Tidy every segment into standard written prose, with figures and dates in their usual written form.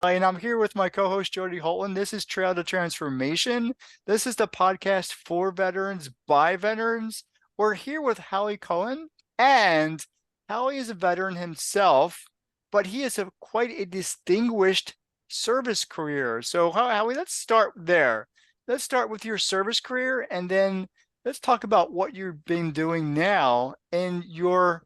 And I'm here with my co-host Jord Holton. This is Trail to Transformation. This is the podcast for veterans by veterans. We're here with Howie Cohen, and Howie is a veteran himself, but he has quite a distinguished service career. So, Howie, let's start there. Let's start with your service career, and then let's talk about what you've been doing now and your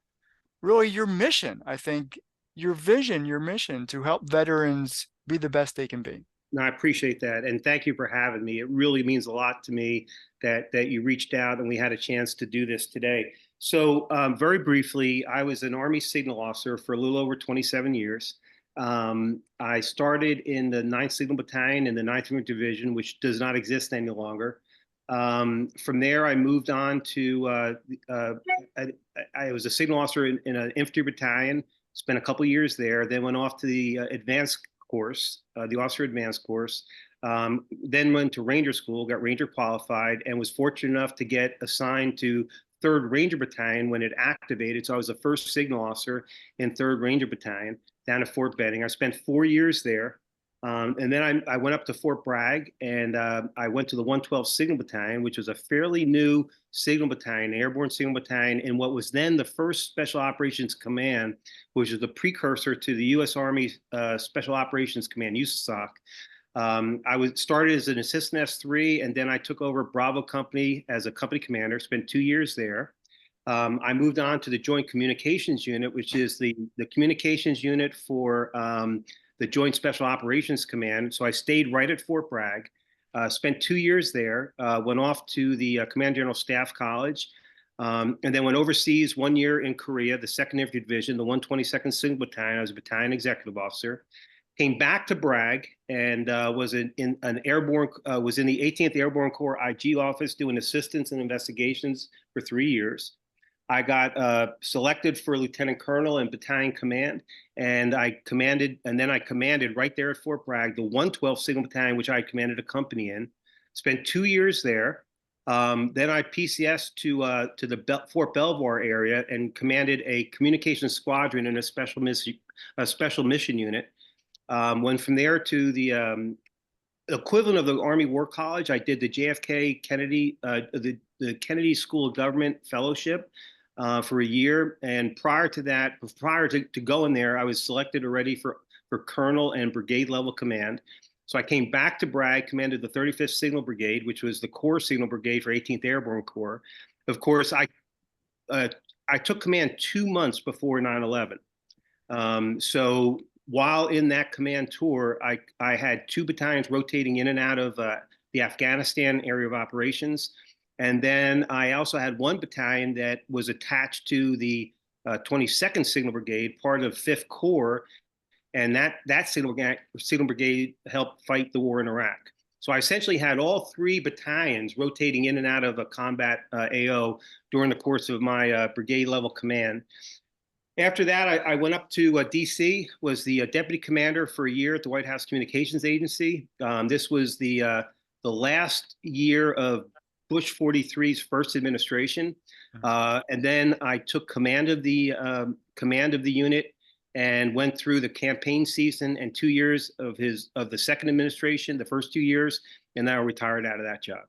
mission. I think your vision, your mission to help veterans be the best they can be. No, I appreciate that, and thank you for having me. It really means a lot to me that you reached out and we had a chance to do this today. So, very briefly, I was an Army signal officer for a little over 27 years. I started in the 9th Signal Battalion in the 9th Infantry Division, which does not exist any longer. From there, I moved on to I was a signal officer in an infantry battalion. Spent a couple years there. Then went off to the advanced course, the officer advanced course. Then went to Ranger School, got Ranger qualified, and was fortunate enough to get assigned to 3rd Ranger Battalion when it activated. So I was the first signal officer in 3rd Ranger Battalion down at Fort Benning. I spent 4 years there. And then I went up to Fort Bragg, and I went to the 112 Signal Battalion, which was a fairly new signal battalion, airborne signal battalion, in what was then the 1st Special Operations Command, which is the precursor to the U.S. Army Special Operations Command, USASOC. I was started as an assistant S3, and then I took over Bravo Company as a company commander, spent 2 years there. I moved on to the Joint Communications Unit, which is the communications unit for the Joint Special Operations Command. So I stayed right at Fort Bragg, spent 2 years there, went off to the Command General Staff College, and then went overseas 1 year in Korea, the 2nd Infantry Division, the 122nd Signal Battalion. I was a battalion executive officer. Came back to Bragg and was in an airborne, was in the 18th Airborne Corps IG office doing assistance and investigations for 3 years. I got selected for lieutenant colonel and battalion command, and then I commanded right there at Fort Bragg, the 112 Signal Battalion, which I commanded a company in. Spent 2 years there. Then I PCS to the Fort Belvoir area and commanded a communications squadron in a special mission unit. Went from there to the equivalent of the Army War College. I did the JFK Kennedy, the Kennedy School of Government Fellowship for a year. And prior to that, prior to going there, I was selected already for colonel and brigade level command. So I came back to Bragg, commanded the 35th Signal Brigade, which was the Corps Signal Brigade for 18th Airborne Corps. Of course, I took command 2 months before 9/11. So while in that command tour, I had 2 battalions rotating in and out of the Afghanistan area of operations. And then I also had 1 battalion that was attached to the 22nd Signal Brigade, part of 5th Corps. And that Signal Brigade helped fight the war in Iraq. So I essentially had all 3 battalions rotating in and out of a combat AO during the course of my brigade level command. After that, I went up to D.C., was the deputy commander for a year at the White House Communications Agency. This was the last year of Bush 43's first administration. And then I took command of the unit and went through the campaign season and 2 years of the second administration, the first 2 years, and then I retired out of that job.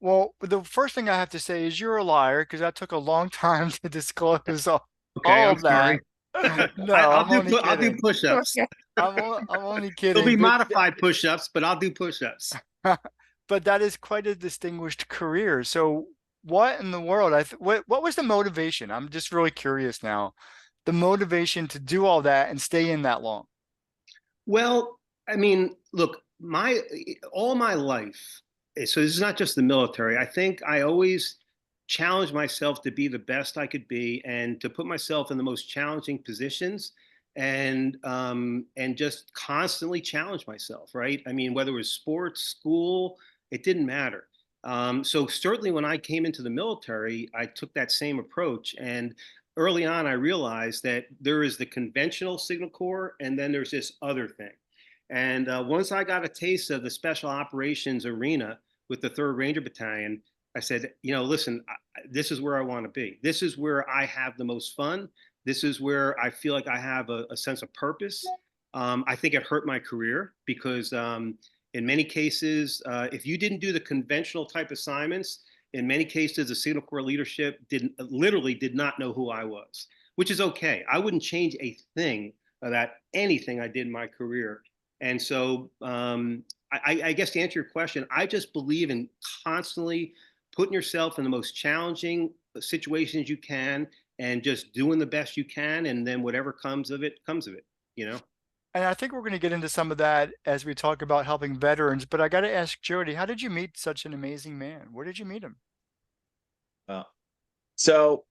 Well, the first thing I have to say is you're a liar because that took a long time to disclose Okay, all I'm of that. sorry. No, I'm only I'll do kidding. push-ups. I'm only It'll kidding. be modified push-ups, but I'll do push-ups. But that is quite a distinguished career. So what in the world? What was the motivation? I'm just really curious now. The motivation to do all that and stay in that long. Well, I mean, look, all my life, so this is not just the military. I think I always challenged myself to be the best I could be and to put myself in the most challenging positions and just constantly challenge myself, right? I mean, whether it was sports, school, it didn't matter. So certainly when I came into the military, I took that same approach. And early on, I realized that there is the conventional Signal Corps, and then there's this other thing. And once I got a taste of the special operations arena with the 3rd Ranger Battalion, I said, listen, this is where I want to be. This is where I have the most fun. This is where I feel like I have a sense of purpose. I think it hurt my career because in many cases, if you didn't do the conventional type assignments, in many cases, the Signal Corps leadership literally did not know who I was, which is okay. I wouldn't change a thing about anything I did in my career. And so I guess to answer your question, I just believe in constantly putting yourself in the most challenging situations you can and just doing the best you can. And then whatever comes of it, comes of it, you know? And I think we're going to get into some of that as we talk about helping veterans. But I got to ask Jody, how did you meet such an amazing man? Where did you meet him? Well, so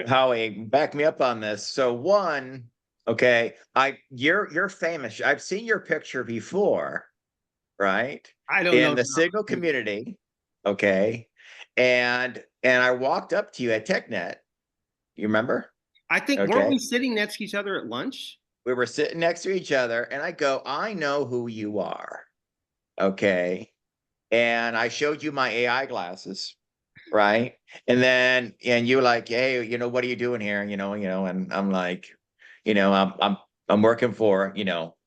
Howie, back me up on this. So one, okay, you're famous. I've seen your picture before, right? I don't In know. the Signal community, okay. And I walked up to you at TechNet. You remember? I think, weren't Okay. we sitting next to each other at lunch? We were sitting next to each other, and I go, I know who you are. Okay. And I showed you my AI glasses, right? And you were like, hey, what are you doing here? And I'm like, I'm working for,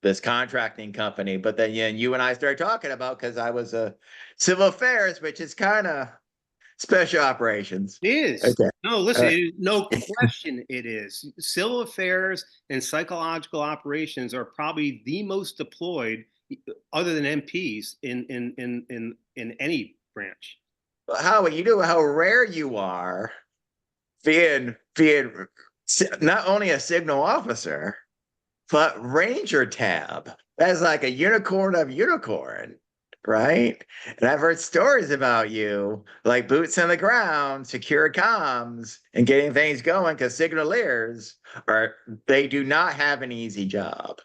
this contracting company. But then you and I started talking about, because I was a civil affairs, which is kind of special operations. It is. Okay. No, listen, no question it is. Civil affairs and psychological operations are probably the most deployed, other than MPs, in any branch. Howie, you know how rare you are being not only a signal officer, but Ranger tab. That's like a unicorn of unicorn, right? And I've heard stories about you, like boots on the ground, secure comms, and getting things going, because signaleers they do not have an easy job.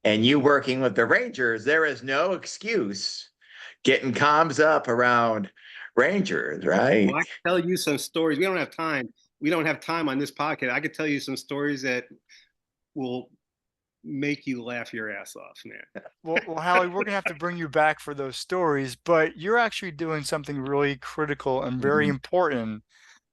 And you working with the Rangers, there is no excuse getting comms up around Rangers, right? Well, I can tell you some stories. We don't have time. We don't have time on this podcast. I could tell you some stories that will make you laugh your ass off, man. Well, Howie, we're going to have to bring you back for those stories, but you're actually doing something really critical and very important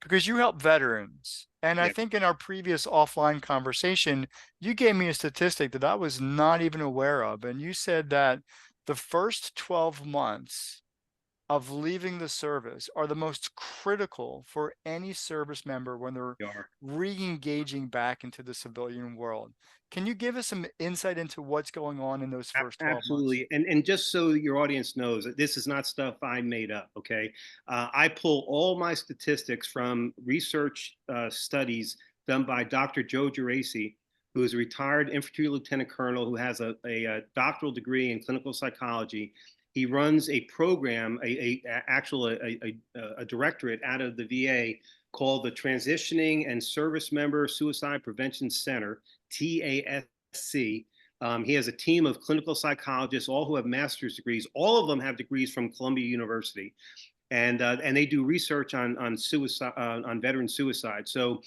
because you help veterans. And I Yeah. think in our previous offline conversation, you gave me a statistic that I was not even aware of. And you said that the first 12 months of leaving the service are the most critical for any service member when they're We are. re-engaging back into the civilian world. Can you give us some insight into what's going on in those first 12 months? Absolutely. And just so your audience knows, this is not stuff I made up, okay? I pull all my statistics from research studies done by Dr. Joe Geraci, who is a retired infantry lieutenant colonel who has a doctoral degree in clinical psychology. He runs a program, a directorate out of the VA called the Transitioning and Service Member Suicide Prevention Center, TASC. He has a team of clinical psychologists, all who have master's degrees. All of them have degrees from Columbia University, and they do research on suicide, on veteran suicide. So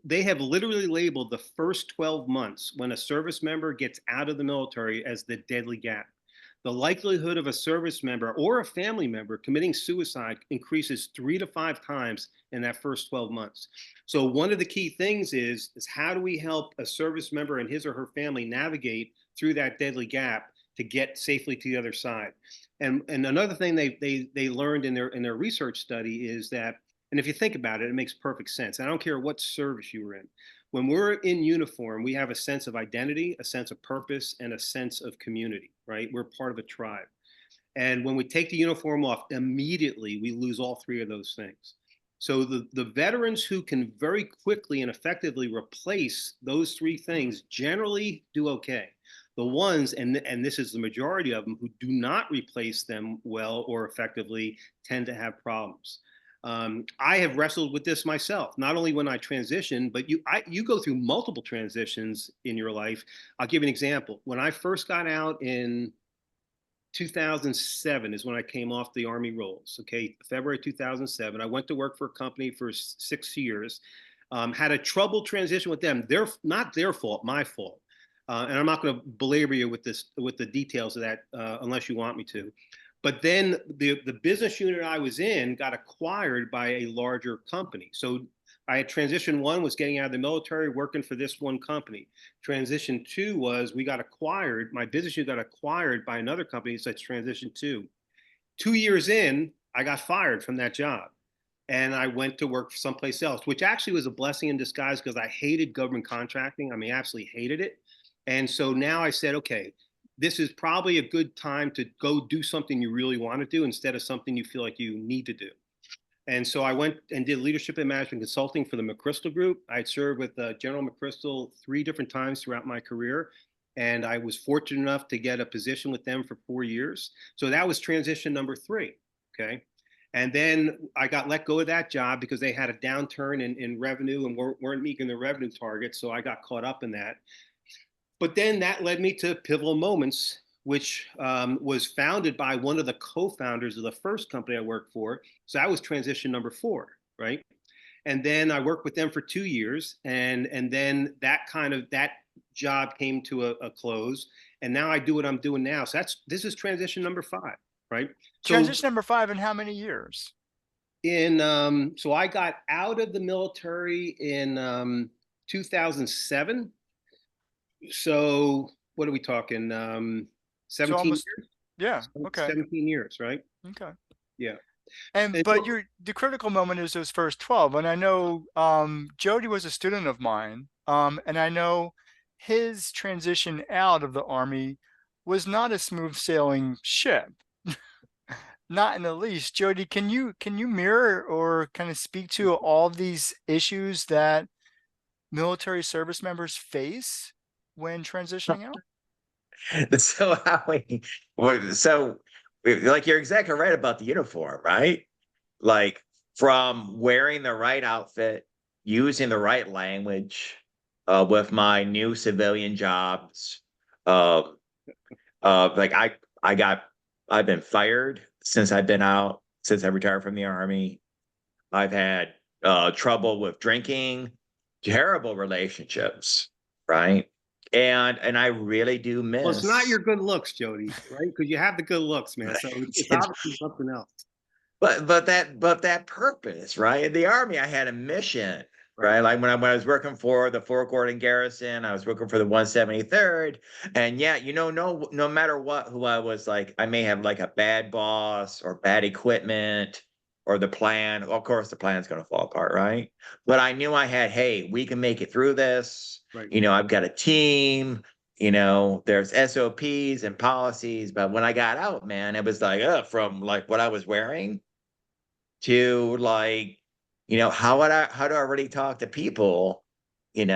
they have literally labeled the first 12 months when a service member gets out of the military as the deadly gap. The likelihood of a service member or a family member committing suicide increases 3 to 5 times in that first 12 months. So one of the key things is how do we help a service member and his or her family navigate through that deadly gap to get safely to the other side? And another thing they learned in their research study is that, and if you think about it, it makes perfect sense. I don't care what service you were in. When we're in uniform, we have a sense of identity, a sense of purpose, and a sense of community, right? We're part of a tribe. And when we take the uniform off, immediately we lose all three of those things. So the veterans who can very quickly and effectively replace those three things generally do okay. The ones, and this is the majority of them, who do not replace them well or effectively tend to have problems. I have wrestled with this myself, not only when I transition, but you go through multiple transitions in your life. I'll give you an example. When I first got out in 2007 is when I came off the Army rolls. Okay, February 2007. I went to work for a company for 6 years. Had a troubled transition with them. They're not their fault, my fault. And I'm not going to belabor you with the details of that unless you want me to. But then the business unit I was in got acquired by a larger company. So I had transition one was getting out of the military, working for this one company. Transition two was we got acquired. My business unit got acquired by another company. So that's transition two. 2 years in, I got fired from that job. And I went to work for someplace else, which actually was a blessing in disguise because I hated government contracting. I mean, absolutely hated it. And so now I said, okay, this is probably a good time to go do something you really want to do instead of something you feel like you need to do. And so I went and did leadership and management consulting for the McChrystal Group. I served with General McChrystal 3 different times throughout my career. And I was fortunate enough to get a position with them for 4 years. So that was transition number 3. Okay. And then I got let go of that job because they had a downturn in revenue and weren't meeting their revenue targets. So I got caught up in that. But then that led me to Pivotal Moments, which was founded by one of the co-founders of the first company I worked for. So that was transition number 4, right? And then I worked with them for 2 years, and then that job came to a close, and now I do what I'm doing now. So this is transition number 5, right? So Transition number 5 in how many years? so I got out of the military in 2007. So what are we talking? 17 almost, years? yeah. Okay. 17 years, right? Okay. Yeah. But the critical moment is those first 12. And I know Jody was a student of mine. And I know his transition out of the Army was not a smooth sailing ship. Not in the least. Jody, can you mirror or kind of speak to all these issues that military service members face when transitioning out? So like you're exactly right about the uniform, right? Like from wearing the right outfit, using the right language, with my new civilian jobs, uh, like I've been fired since I've been out, since I retired from the Army. I've had trouble with drinking, terrible relationships, right? And I really do Well, it's not miss. your good looks, Jody, right? Because you have the good looks, man. So it's obviously something else, But that purpose, right? In the Army, I had a mission, right? right? Like when I was working for the Fort Gordon Garrison, I was working for the 173rd, and yeah, no matter who I was, like, I may have like a bad boss or bad equipment or the plan. Of course, the plan's going to fall apart, right? But I knew I had, hey, we can make it through this. Right. I've got a team. There's SOPs and policies. But when I got out, man, it was like, from like what I was wearing to like, how do I really talk to people, and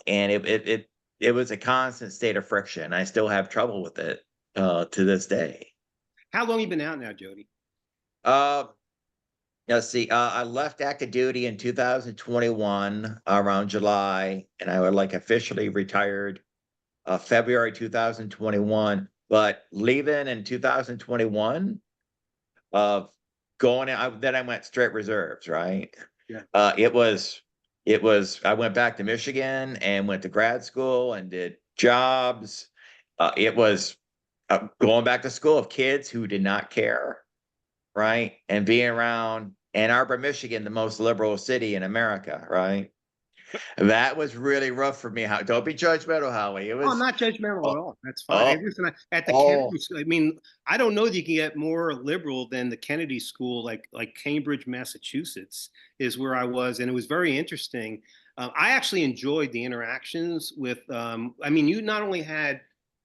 it was a constant state of friction. I still have trouble with it to this day. How long you been out now, Jody? Uh, let's see. I left active duty in 2021 around July, and I would like officially retired February 2021. But leaving in 2021, uh, then I went straight reserves, right? Yeah. It was I went back to Michigan and went to grad school and did jobs. It was going back to school of kids who did not care, right? And being around Ann Arbor, Michigan, the most liberal city in America, right? That was really rough for me. Don't be judgmental, Howie. It Oh, I'm was not judgmental at all. That's fine. oh, And listen, at the oh, Kennedy School, I mean, I don't know that you can get more liberal than the Kennedy School, like Cambridge, Massachusetts, is where I was, and it was very interesting. I actually enjoyed the interactions with. I mean, you not only had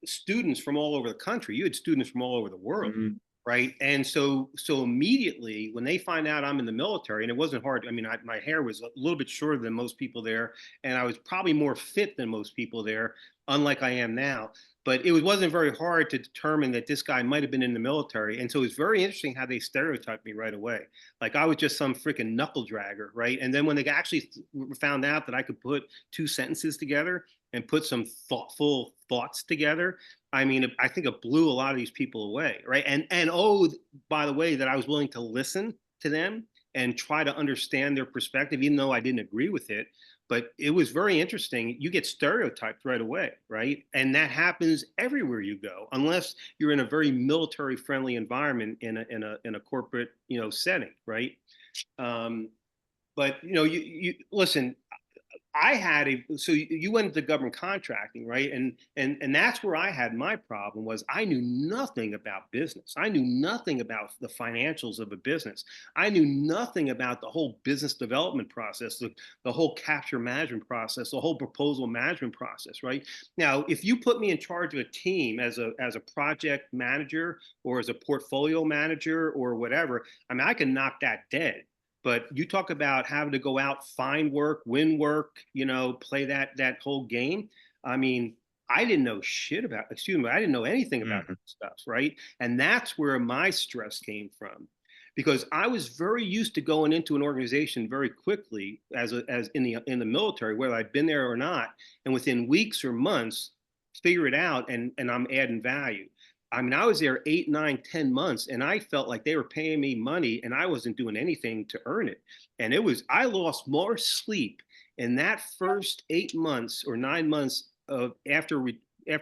students from all over the country, you had students from all over the world. mhm. Right. And so immediately when they find out I'm in the military, and it wasn't hard. I mean, my hair was a little bit shorter than most people there, and I was probably more fit than most people there, unlike I am now. But it wasn't very hard to determine that this guy might have been in the military. And so it's very interesting how they stereotyped me right away. Like I was just some freaking knuckle dragger, right? And then when they actually found out that I could put 2 sentences together and put some thoughtful thoughts together, I mean, I think it blew a lot of these people away, right? And oh, by the way, that I was willing to listen to them and try to understand their perspective, even though I didn't agree with it. But it was very interesting. You get stereotyped right away, right? And that happens everywhere you go, unless you're in a very military-friendly environment in a corporate setting, right? Um, But you listen. I had so you went into government contracting, right? And that's where I had my problem was I knew nothing about business. I knew nothing about the financials of a business. I knew nothing about the whole business development process, the whole capture management process, the whole proposal management process, right? Now, if you put me in charge of a team as a project manager or as a portfolio manager or whatever, I mean, I can knock that dead. But you talk about having to go out, find work, win work, play that whole game. I mean, I didn't know shit about, excuse me, I didn't know anything about Mhm. stuff, right? And that's where my stress came from, because I was very used to going into an organization very quickly as in the military, whether I'd been there or not, and within weeks or months, figure it out, and I'm adding value. I mean, I was there 8, 9, 10 months, and I felt like they were paying me money, and I wasn't doing anything to earn it. And I lost more sleep in that first 8 months or 9 months of after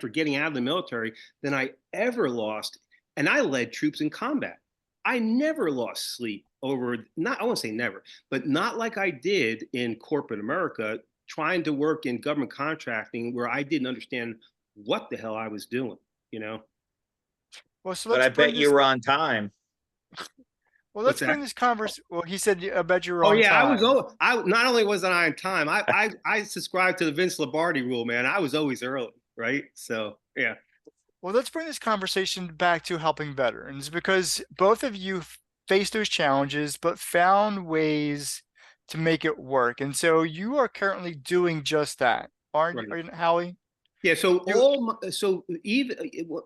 getting out of the military than I ever lost. And I led troops in combat. I never lost sleep over, not, I won't say never, but not like I did in corporate America, trying to work in government contracting where I didn't understand what the hell I was doing, you know? Well, so But let's I bring bet you this. were on time. Well, What's let's that? bring this converse. Well, he said, I bet you were Oh on yeah, time. I not only was I on time, I subscribed to the Vince Lombardi rule, man. I was always early, right? So yeah. Well, let's bring this conversation back to helping veterans because both of you faced those challenges, but found ways to make it work. And so you are currently doing just that, aren't Right. you, Howie? Yeah, so You, so even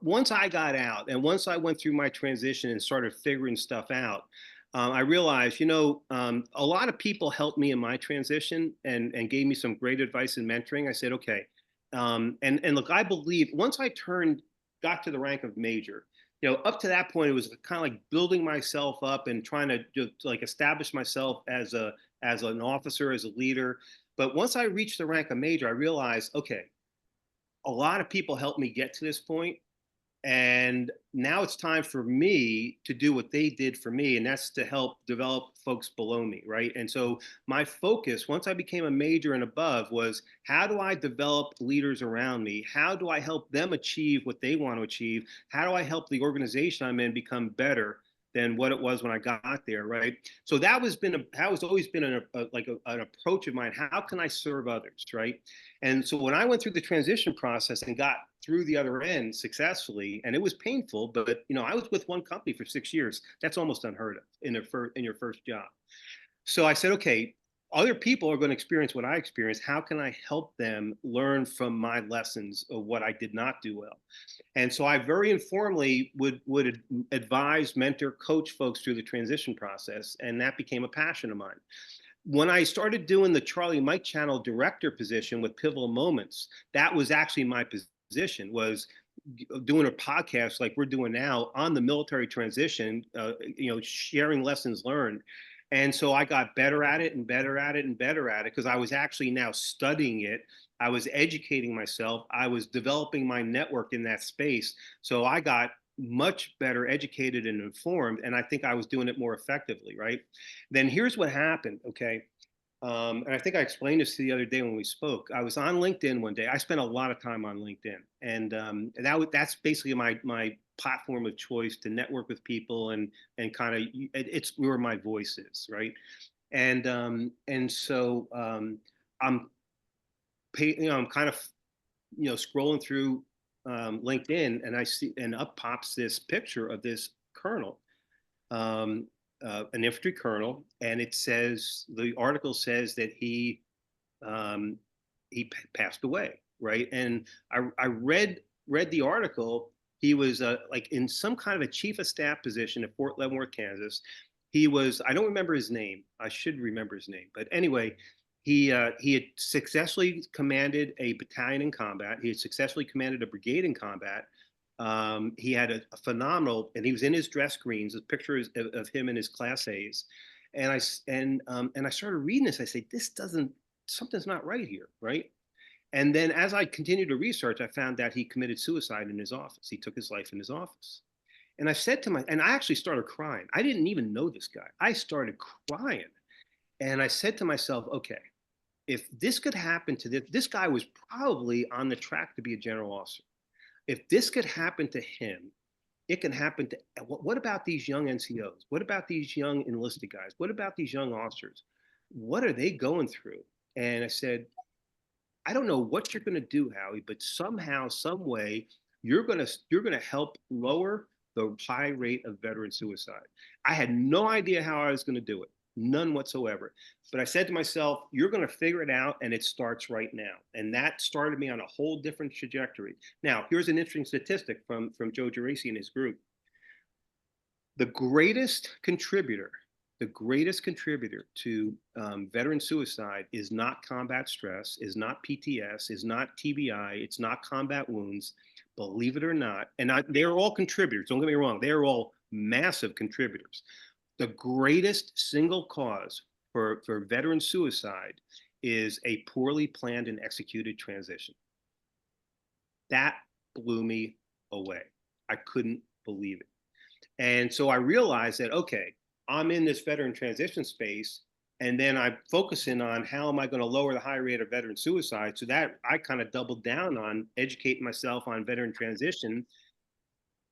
once I got out and once I went through my transition and started figuring stuff out, I realized, a lot of people helped me in my transition and gave me some great advice and mentoring. I said, okay, and look, I believe once I got to the rank of major, up to that point, it was kind of like building myself up and trying to just like establish myself as an officer, as a leader. But once I reached the rank of major, I realized, okay, a lot of people helped me get to this point, and now it's time for me to do what they did for me, and that's to help develop folks below me, right? And so my focus once I became a major and above was, how do I develop leaders around me? How do I help them achieve what they want to achieve? How do I help the organization I'm in become better than what it was when I got there, right? So that was always been an approach of mine. How can I serve others, right? And so when I went through the transition process and got through the other end successfully, and it was painful, but I was with one company for 6 years. That's almost unheard of in your first job. So I said, okay, other people are going to experience what I experienced. How can I help them learn from my lessons of what I did not do well? And so I very informally would advise, mentor, coach folks through the transition process, and that became a passion of mine. When I started doing the Charlie Mike Channel director position with Pivotal Moments, that was actually my position, was doing a podcast like we're doing now on the military transition, sharing lessons learned. And so I got better at it and better at it and better at it because I was actually now studying it. I was educating myself. I was developing my network in that space. So I got much better educated and informed, and I think I was doing it more effectively, right? Then here's what happened, okay? And I think I explained this the other day when we spoke. I was on LinkedIn one day. I spent a lot of time on LinkedIn, and that's basically my platform of choice to network with people and kind of it's where my voice is, right? And so I'm I'm kind of scrolling through LinkedIn, and I see, and up pops this picture of this colonel, um, an infantry colonel, and the article says that um, he passed away, right? And I read the article. He was like in some kind of a chief of staff position at Fort Leavenworth, Kansas. I don't remember his name. I should remember his name, but anyway, he had successfully commanded a battalion in combat. He had successfully commanded a brigade in combat. He had a phenomenal, and he was in his dress greens. A picture of him in his Class A's, and I started reading this. I say, something's not right here, right? And then as I continued to research, I found that he committed suicide in his office. He took his life in his office. And I actually started crying. I didn't even know this guy. I started crying. And I said to myself, okay, if this could happen to this guy was probably on the track to be a general officer. If this could happen to him, it can happen to, what about these young NCOs? What about these young enlisted guys? What about these young officers? What are they going through? And I said, I don't know what you're going to do, Howie, but somehow, some way, you're going to help lower the high rate of veteran suicide. I had no idea how I was going to do it, none whatsoever. But I said to myself, you're going to figure it out, and it starts right now. And that started me on a whole different trajectory. Now, here's an interesting statistic from Joe Geraci and his group. The greatest contributor to veteran suicide is not combat stress, is not PTS, is not TBI, it's not combat wounds, believe it or not. And they're all contributors, don't get me wrong, they're all massive contributors. The greatest single cause for veteran suicide is a poorly planned and executed transition. That blew me away. I couldn't believe it. And so I realized that, okay, I'm in this veteran transition space, and then I'm focusing on how am I going to lower the high rate of veteran suicide. So that I kind of doubled down on educating myself on veteran transition,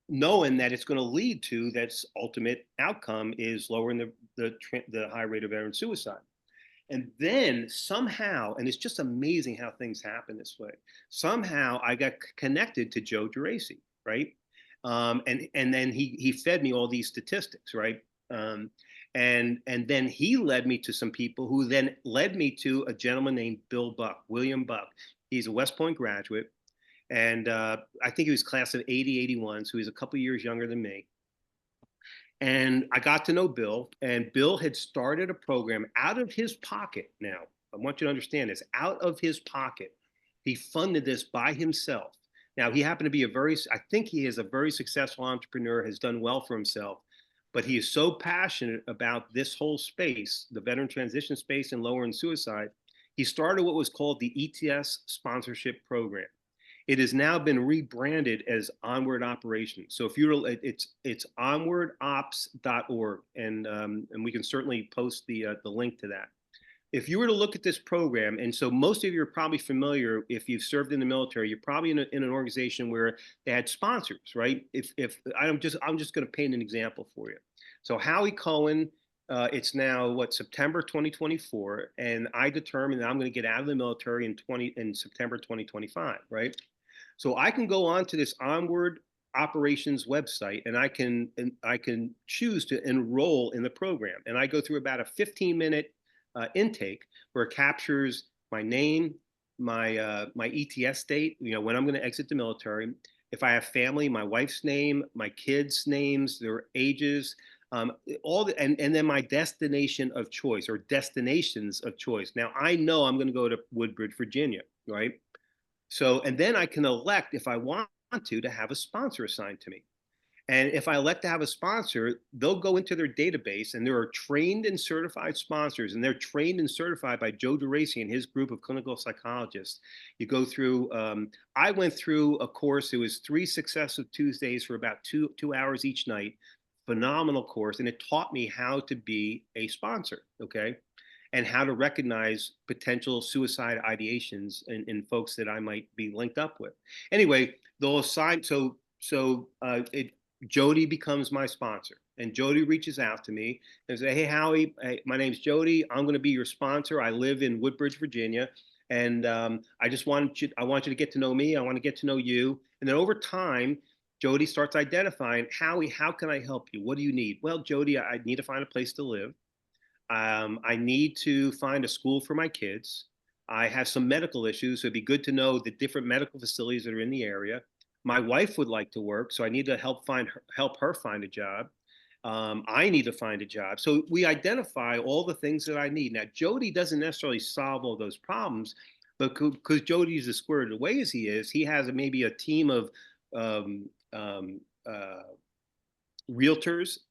knowing that it's going to lead to that ultimate outcome is lowering the high rate of veteran suicide. And then somehow, and it's just amazing how things happen this way, somehow I got connected to Joe Geraci, right? And then he fed me all these statistics, right? And then he led me to some people who then led me to a gentleman named William Buck. He's a West Point graduate, and I think he was class of 80, 81, so he's a couple years younger than me. And I got to know Bill, and Bill had started a program out of his pocket. Now, I want you to understand this, out of his pocket. He funded this by himself. Now, he happened to be I think he is a very successful entrepreneur, has done well for himself, but he is so passionate about this whole space, the veteran transition space and lowering suicide. He started what was called the ETS sponsorship program. It has now been rebranded as Onward Operations. So if you're, it's onwardops.org, and we can certainly post the link to that. If you were to look at this program, and so most of you are probably familiar, if you've served in the military, you're probably in an organization where they had sponsors, right? If I'm just going to paint an example for you. So Howie Cohen, it's now September 2024, and I determined that I'm going to get out of the military in September 2025, right? So I can go on to this Onward Operations website, and I can choose to enroll in the program, and I go through about a 15-minute intake where it captures my name, my ETS date, when I'm going to exit the military. If I have family, my wife's name, my kids' names, their ages, and then my destination of choice or destinations of choice. Now I know I'm going to go to Woodbridge, Virginia, right? So, and then I can elect if I want to have a sponsor assigned to me. And if I elect to have a sponsor, they'll go into their database, and there are trained and certified sponsors, and they're trained and certified by Joe Geraci and his group of clinical psychologists. You go through, I went through a course. It was 3 successive Tuesdays for about two hours each night. Phenomenal course. And it taught me how to be a sponsor. Okay. And how to recognize potential suicide ideations in folks that I might be linked up with. Anyway, they'll assign, Jody becomes my sponsor, and Jody reaches out to me and says, "Hey, Howie, my name's Jody. I'm going to be your sponsor. I live in Woodbridge, Virginia, and I want you to get to know me. I want to get to know you." And then over time, Jody starts identifying, "Howie, how can I help you? What do you need?" "Well, Jody, I need to find a place to live. I need to find a school for my kids. I have some medical issues, so it'd be good to know the different medical facilities that are in the area. My wife would like to work, so I need to help her find a job. I need to find a job." So we identify all the things that I need. Now, Jody doesn't necessarily solve all those problems, but because Jody's as squared away as he is, he has maybe a team of um, um, uh,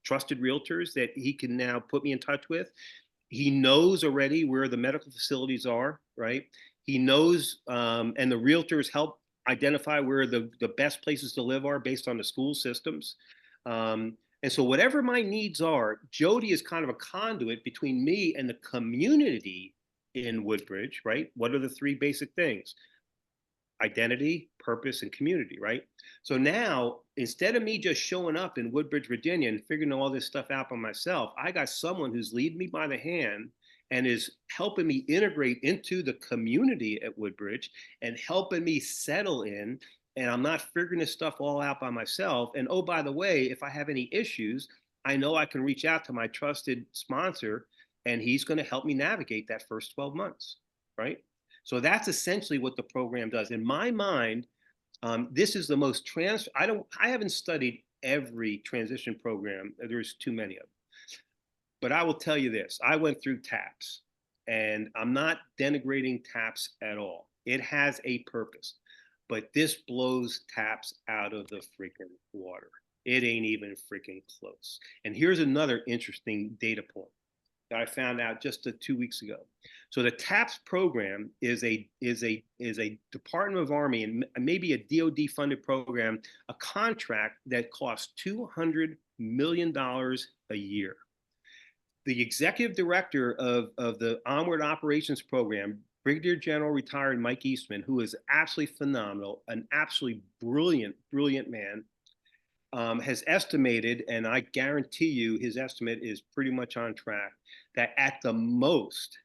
trusted realtors that he can now put me in touch with. He knows already where the medical facilities are, right? He knows, and the realtors help identify where the best places to live are based on the school systems. And so whatever my needs are, Jody is kind of a conduit between me and the community in Woodbridge, right? What are the three basic things? Identity, purpose, and community, right? So now, instead of me just showing up in Woodbridge, Virginia and figuring all this stuff out by myself, I got someone who's leading me by the hand and is helping me integrate into the community at Woodbridge and helping me settle in. And I'm not figuring this stuff all out by myself. And oh, by the way, if I have any issues, I know I can reach out to my trusted sponsor and he's going to help me navigate that first 12 months, right? So that's essentially what the program does. In my mind, this is the most I haven't studied every transition program. There's too many of them. But I will tell you this, I went through TAPS and I'm not denigrating TAPS at all. It has a purpose, but this blows TAPS out of the freaking water. It ain't even freaking close. And here's another interesting data point that I found out just 2 weeks ago. So the TAPS program is a Department of Army and maybe a DoD funded program, a contract that costs $200 million a year. The executive director of the Onward operations program, Brigadier General retired Mike Eastman, who is absolutely phenomenal, an absolutely brilliant, brilliant man, has estimated, and I guarantee you his estimate is pretty much on track, that at the most,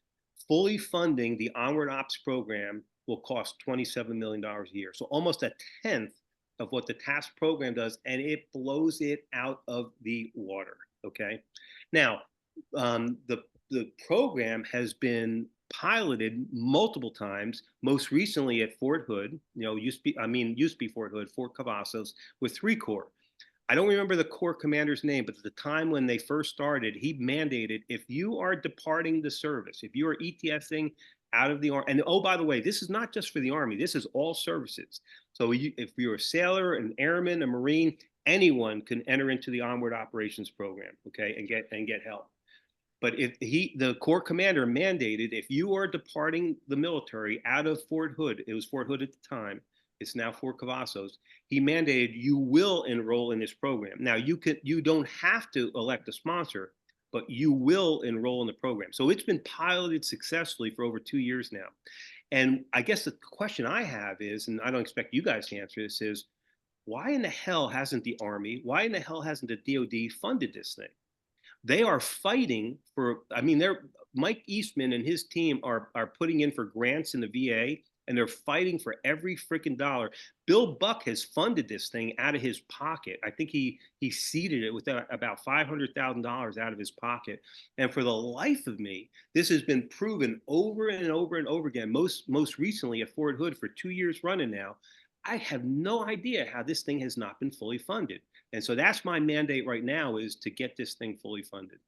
fully funding the Onward Ops program will cost $27 million a year. So almost a tenth of what the TAPS program does, and it blows it out of the water, okay? Now, the program has been piloted multiple times, most recently at Fort Hood, used to be Fort Hood, Fort Cavazos, with 3 Corps. I don't remember the Corps commander's name, but at the time when they first started, he mandated if you are departing the service, if you are ETSing out of the Army, and oh, by the way, this is not just for the Army, this is all services. So if you're a sailor, an airman, a Marine, anyone can enter into the Onward Operations Program, okay, and get help. But if the Corps commander mandated, if you are departing the military out of Fort Hood, it was Fort Hood at the time, it's now Fort Cavazos, he mandated you will enroll in this program. Now you don't have to elect a sponsor, but you will enroll in the program. So it's been piloted successfully for over 2 years now. And I guess the question I have is, and I don't expect you guys to answer this, is why in the hell hasn't the Army, why in the hell hasn't the DoD funded this thing? They are fighting for, Mike Eastman and his team are putting in for grants in the VA, and they're fighting for every freaking dollar. Bill Buck has funded this thing out of his pocket. I think he seeded it with about $500,000 out of his pocket. And for the life of me, this has been proven over and over and over again, most recently at Fort Hood for 2 years running now. I have no idea how this thing has not been fully funded. And so that's my mandate right now, is to get this thing fully funded.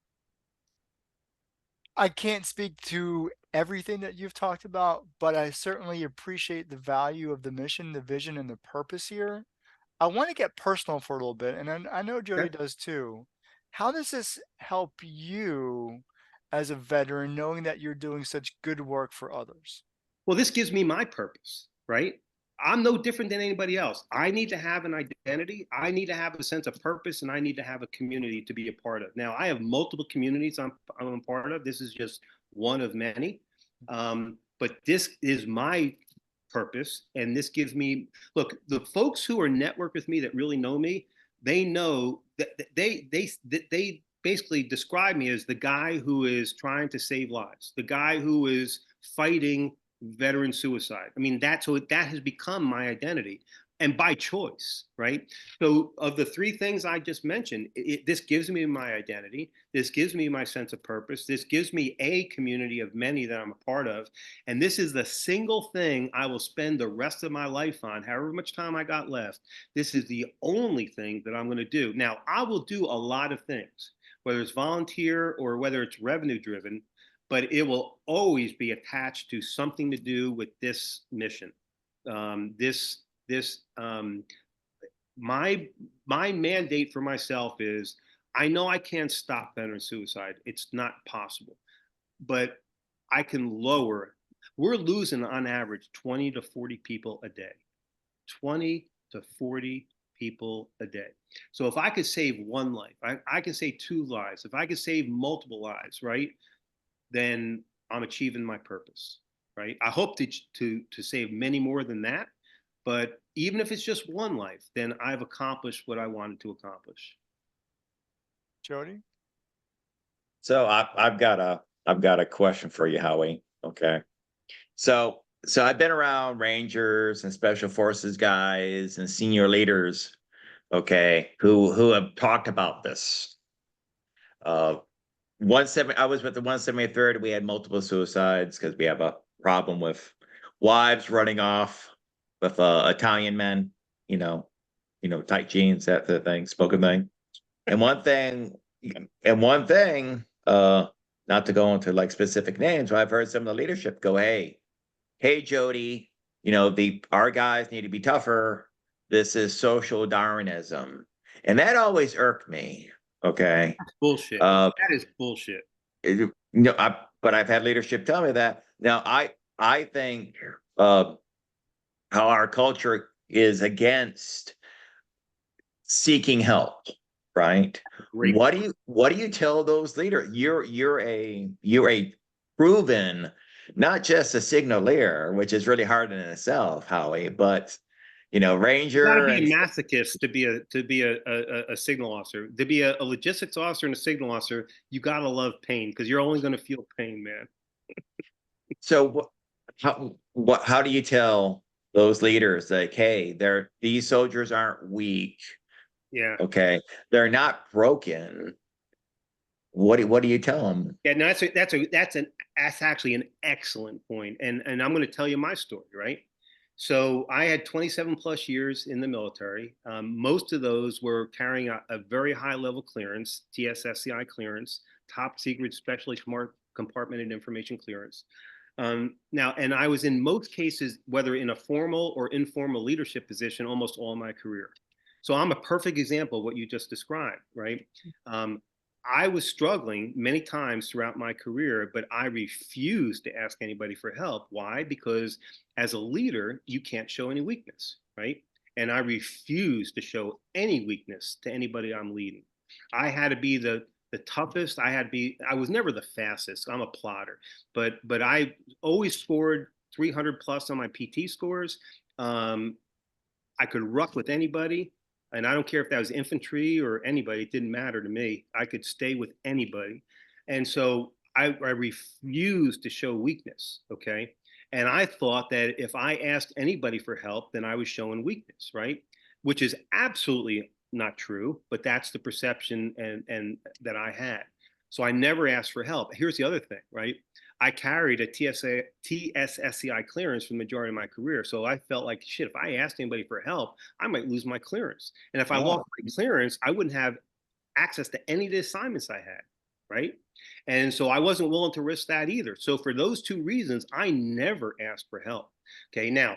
I can't speak to everything that you've talked about, but I certainly appreciate the value of the mission, the vision, and the purpose here. I want to get personal for a little bit, and I know Jody Okay. does too. How does this help you as a veteran, knowing that you're doing such good work for others? Well, this gives me my purpose, right? I'm no different than anybody else. I need to have an identity. I need to have a sense of purpose, and I need to have a community to be a part of. Now, I have multiple communities I'm a part of. This is just one of many. But this is my purpose, and this gives me, look, the folks who are networked with me that really know me, they know that they basically describe me as the guy who is trying to save lives, the guy who is fighting veteran suicide. That has become my identity, and by choice, right? So of the 3 things I just mentioned, this gives me my identity, this gives me my sense of purpose, this gives me a community of many that I'm a part of, and this is the single thing I will spend the rest of my life on, however much time I got left. This is the only thing that I'm going to do. Now, I will do a lot of things, whether it's volunteer or whether it's revenue driven, but it will always be attached to something to do with this mission. My mandate for myself is, I know I can't stop veteran suicide. It's not possible, but I can lower. We're losing on average 20 to 40 people a day. 20 to 40 people a day. So if I could save one life, I can save 2 lives. If I could save multiple lives, right, then I'm achieving my purpose, right? I hope to save many more than that, but even if it's just one life, then I've accomplished what I wanted to accomplish. Jody? So I've got a question for you, Howie. Okay. So I've been around Rangers and Special Forces guys and senior leaders, okay, who have talked about this. Uh, I was with the 173rd. We had multiple suicides because we have a problem with wives running off with Italian men, you know, tight jeans, that the thing, spoken thing. And one thing, not to go into like specific names, but I've heard some of the leadership go, hey, Jody, our guys need to be tougher. This is social Darwinism. And that always irked me. Okay. Bullshit. Uh, That is bullshit. but I've had leadership tell me that. Now, I think how our culture is against seeking help, right? Great. What do you tell those leaders? You're a proven, not just a signaleer, which is really hard in itself, Howie, but You got to Ranger be a and masochist to be a signal officer. To be a logistics officer and a signal officer, you got to love pain because you're only going to feel pain, man. so how do you tell those leaders like, hey, these soldiers aren't weak, Yeah. okay, they're not broken. What do you tell them? Yeah, no, that's actually an excellent point. And I'm going to tell you my story, right? So I had 27 plus years in the military. Most of those were carrying a very high level clearance, TSSCI clearance, top secret, specially compartmented information clearance. Now, and I was in most cases, whether in a formal or informal leadership position, almost all my career. So I'm a perfect example of what you just described, right? I was struggling many times throughout my career, but I refused to ask anybody for help. Why? Because as a leader, you can't show any weakness, right? And I refused to show any weakness to anybody I'm leading. I had to be the toughest. I was never the fastest. I'm a plotter, but I always scored 300 plus on my PT scores. I could ruck with anybody. And I don't care if that was infantry or anybody, it didn't matter to me. I could stay with anybody. And so I refused to show weakness. Okay. And I thought that if I asked anybody for help, then I was showing weakness, right? Which is absolutely not true, but that's the perception and that I had. So I never asked for help. Here's the other thing, right? I carried a TSSCI clearance for the majority of my career. So I felt like, shit, if I asked anybody for help, I might lose my clearance. And if I lost my clearance, I wouldn't have access to any of the assignments I had, right? And so I wasn't willing to risk that either. So for those two reasons, I never asked for help. Okay, now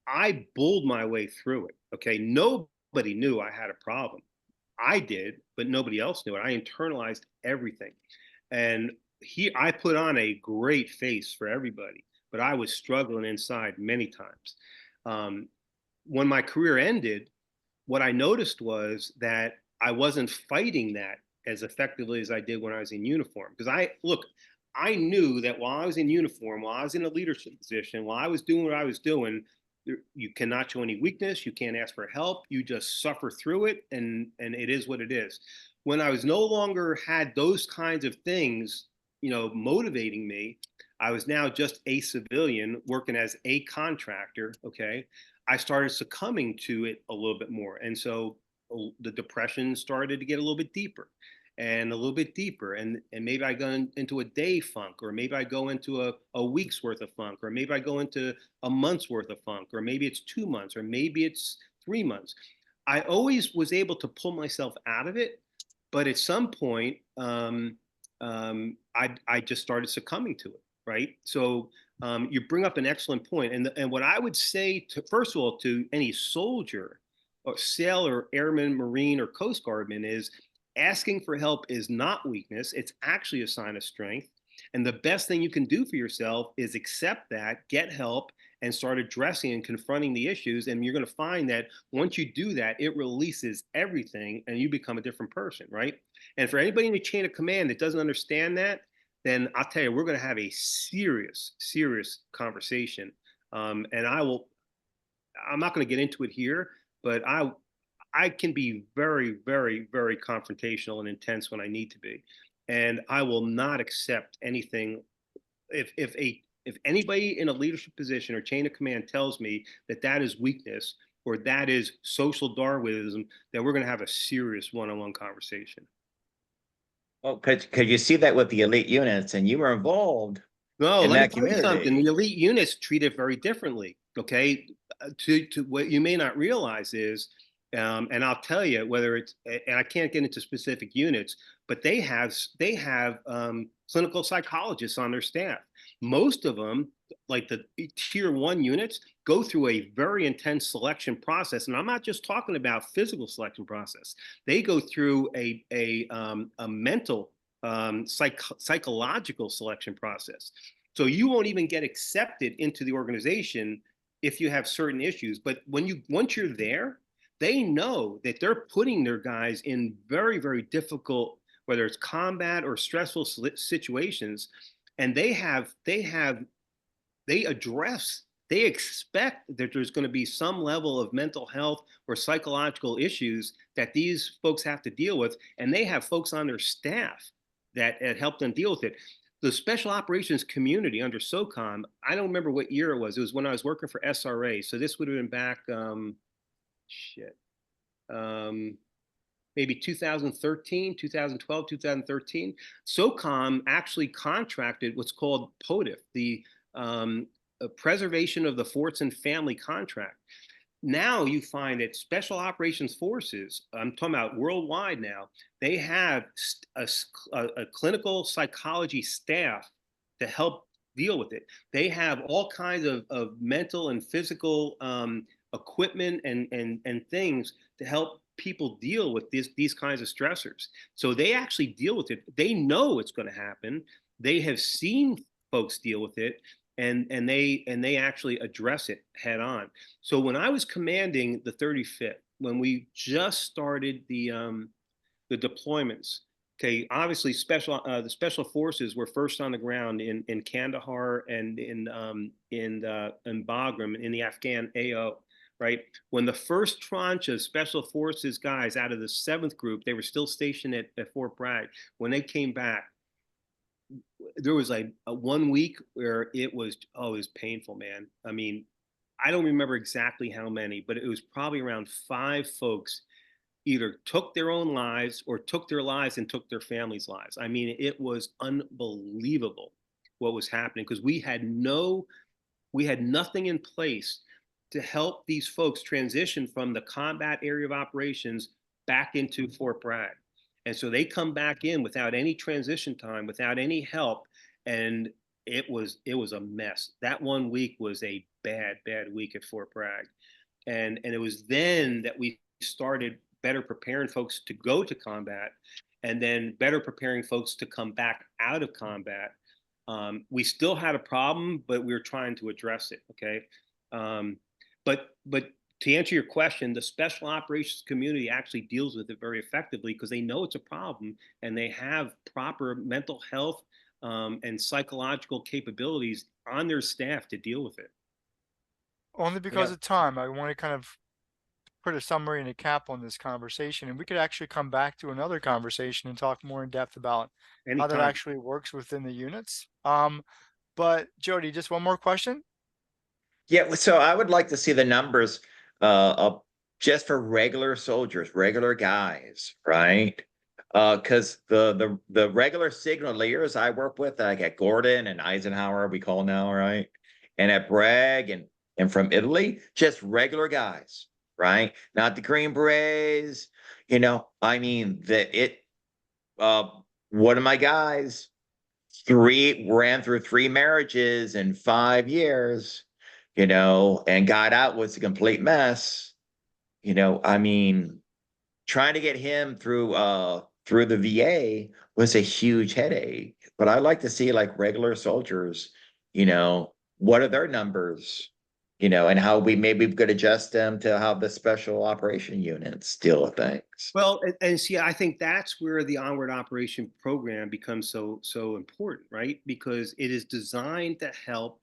I bulled my way through it. Okay, nobody knew I had a problem. I did, but nobody else knew it. I internalized everything. And I put on a great face for everybody, but I was struggling inside many times. When my career ended, what I noticed was that I wasn't fighting that as effectively as I did when I was in uniform. Because I knew that while I was in uniform, while I was in a leadership position, while I was doing what I was doing, you cannot show any weakness. You can't ask for help. You just suffer through it, and it is what it is. When I was no longer had those kinds of things, motivating me, I was now just a civilian working as a contractor. Okay, I started succumbing to it a little bit more, and so the depression started to get a little bit deeper and a little bit deeper, and maybe I go into a day funk, or maybe I go into a week's worth of funk, or maybe I go into a month's worth of funk, or maybe it's 2 months, or maybe it's 3 months. I always was able to pull myself out of it, but at some point, I just started succumbing to it, right? So you bring up an excellent point, and what I would say first of all to any soldier, or sailor, airman, marine, or coast guardman is asking for help is not weakness. It's actually a sign of strength. And the best thing you can do for yourself is accept that, get help, and start addressing and confronting the issues. And you're going to find that once you do that, it releases everything and you become a different person, right? And for anybody in the chain of command that doesn't understand that, then I'll tell you, we're going to have a serious, serious conversation. And I'm not going to get into it here, but I can be very, very, very confrontational and intense when I need to be. And I will not accept anything if anybody in a leadership position or chain of command tells me that that is weakness or that is social Darwinism, then we're going to have a serious one-on-one conversation. Well, could you see that with the elite units, and you were involved No, in let me that tell you something. community? The elite units treat it very differently. Okay, to what you may not realize is, and I'll tell you whether it's, and I can't get into specific units, but they have clinical psychologists on their staff. Most of them, like the tier 1 units, go through a very intense selection process, and I'm not just talking about physical selection process. They go through a mental psychological selection process. So you won't even get accepted into the organization if you have certain issues. But once you're there, they know that they're putting their guys in very, very difficult, whether it's combat or stressful situations, and they expect that there's going to be some level of mental health or psychological issues that these folks have to deal with, and they have folks on their staff that help them deal with it. The special operations community under SOCOM, I don't remember what year it was. It was when I was working for SRA. So this would have been back, maybe 2013, 2012, 2013. SOCOM actually contracted what's called POTIF, the Preservation of the Forts and Family contract. Now you find that special operations forces, I'm talking about worldwide now, they have a clinical psychology staff to help deal with it. They have all kinds of mental and physical equipment and things to help people deal with these kinds of stressors. So they actually deal with it. They know it's going to happen. They have seen folks deal with it, and they actually address it head on. So when I was commanding the 35th, when we just started the deployments, okay, obviously the special forces were first on the ground in Kandahar and in Bagram in the Afghan AO. Right when the first tranche of special forces guys out of the 7th group, they were still stationed at Fort Bragg. When they came back, there was like a 1 week where it was painful, man. I mean, I don't remember exactly how many, but it was probably around 5 folks either took their own lives or took their lives and took their families' lives. I mean, it was unbelievable what was happening because we had nothing in place to help these folks transition from the combat area of operations back into Fort Bragg. And so they come back in without any transition time, without any help, and it was a mess. That 1 week was a bad week at Fort Bragg. And it was then that we started better preparing folks to go to combat, and then better preparing folks to come back out of combat. We still had a problem, but we were trying to address it. Okay, but to answer your question, the special operations community actually deals with it very effectively because they know it's a problem and they have proper mental health and psychological capabilities on their staff to deal with it. Only because of time, I want to kind of put a summary and a cap on this conversation, and we could actually come back to another conversation and talk more in depth about how that actually works within the units. But Jody, just one more question. Yeah, so I would like to see the numbers just for regular soldiers, regular guys, right? Because the regular signal leaders I work with, like at Gordon and Eisenhower, we call now, right? And at Bragg and from Italy, just regular guys, right? Not the Green Berets, I mean one of my guys ran through 3 marriages in 5 years, and got out was a complete mess. I mean, trying to get him through the VA was a huge headache. But I like to see like regular soldiers, what are their numbers? and how we maybe could adjust them to how the special operation units deal with things. Well, and see, I think that's where the Onward Operation Program becomes so important, right? Because it is designed to help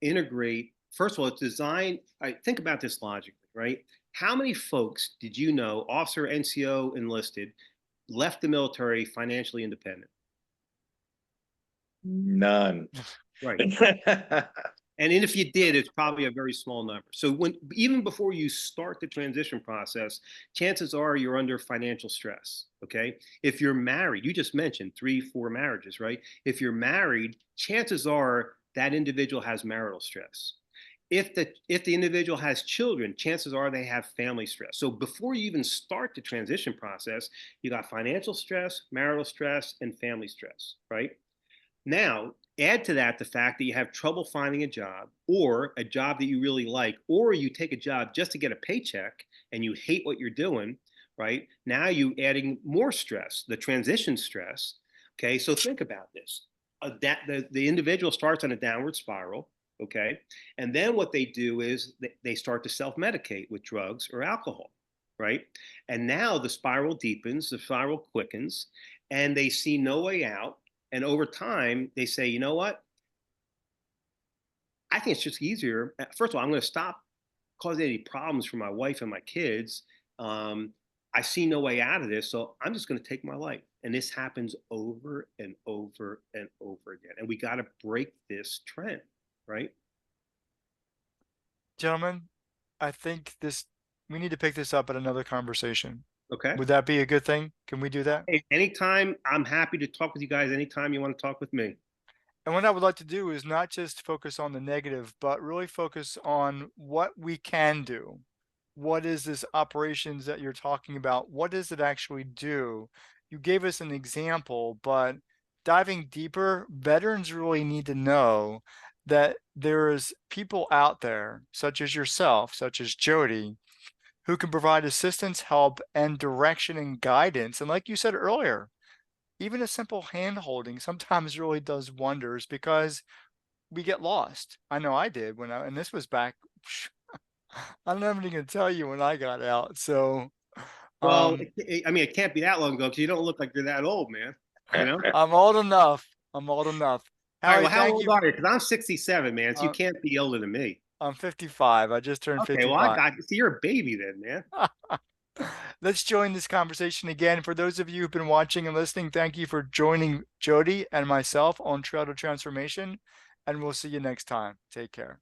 integrate. First of all, it's designed. I think about this logically, right? How many folks did you know, officer, NCO, enlisted, left the military financially independent? None. Right. And if you did, it's probably a very small number. So even before you start the transition process, chances are you're under financial stress. Okay. If you're married, you just mentioned 3-4 marriages, right? If you're married, chances are that individual has marital stress. If the individual has children, chances are they have family stress. So before you even start the transition process, you got financial stress, marital stress, and family stress, right? Now, add to that the fact that you have trouble finding a job, or a job that you really like, or you take a job just to get a paycheck and you hate what you're doing, right? Now you adding more stress, the transition stress. Okay, so think about this. The individual starts on a downward spiral, okay? And then what they do is they start to self-medicate with drugs or alcohol, right? And now the spiral deepens, the spiral quickens, and they see no way out. And over time, they say, you know what? I think it's just easier. First of all, I'm going to stop causing any problems for my wife and my kids. I see no way out of this, so I'm just going to take my life. And this happens over and over and over again. And we got to break this trend, right? Gentlemen, I think we need to pick this up at another conversation. Okay. Would that be a good thing? Can we do that? Hey, anytime, I'm happy to talk with you guys anytime you want to talk with me. And what I would like to do is not just focus on the negative, but really focus on what we can do. What is this operations that you're talking about? What does it actually do? You gave us an example, but diving deeper, veterans really need to know that there's people out there, such as yourself, such as Jody, who can provide assistance, help, and direction and guidance. And like you said earlier, even a simple hand holding sometimes really does wonders because we get lost. I know I did and this was back, I'm not even gonna tell you when I got out. So, Well, um, I mean, it can't be that long ago because you don't look like you're that old, man. You know? I'm old enough. I'm old enough. All right. Howie, Well, how thank old you. are you? Because I'm 67, man. So you Uh, can't be older than me. I'm 55. I just turned Okay. Well, I 55. got you. See, you're a baby then, man. Let's join this conversation again. For those of you who've been watching and listening, thank you for joining Jody and myself on Trail to Transformation, and we'll see you next time. Take care.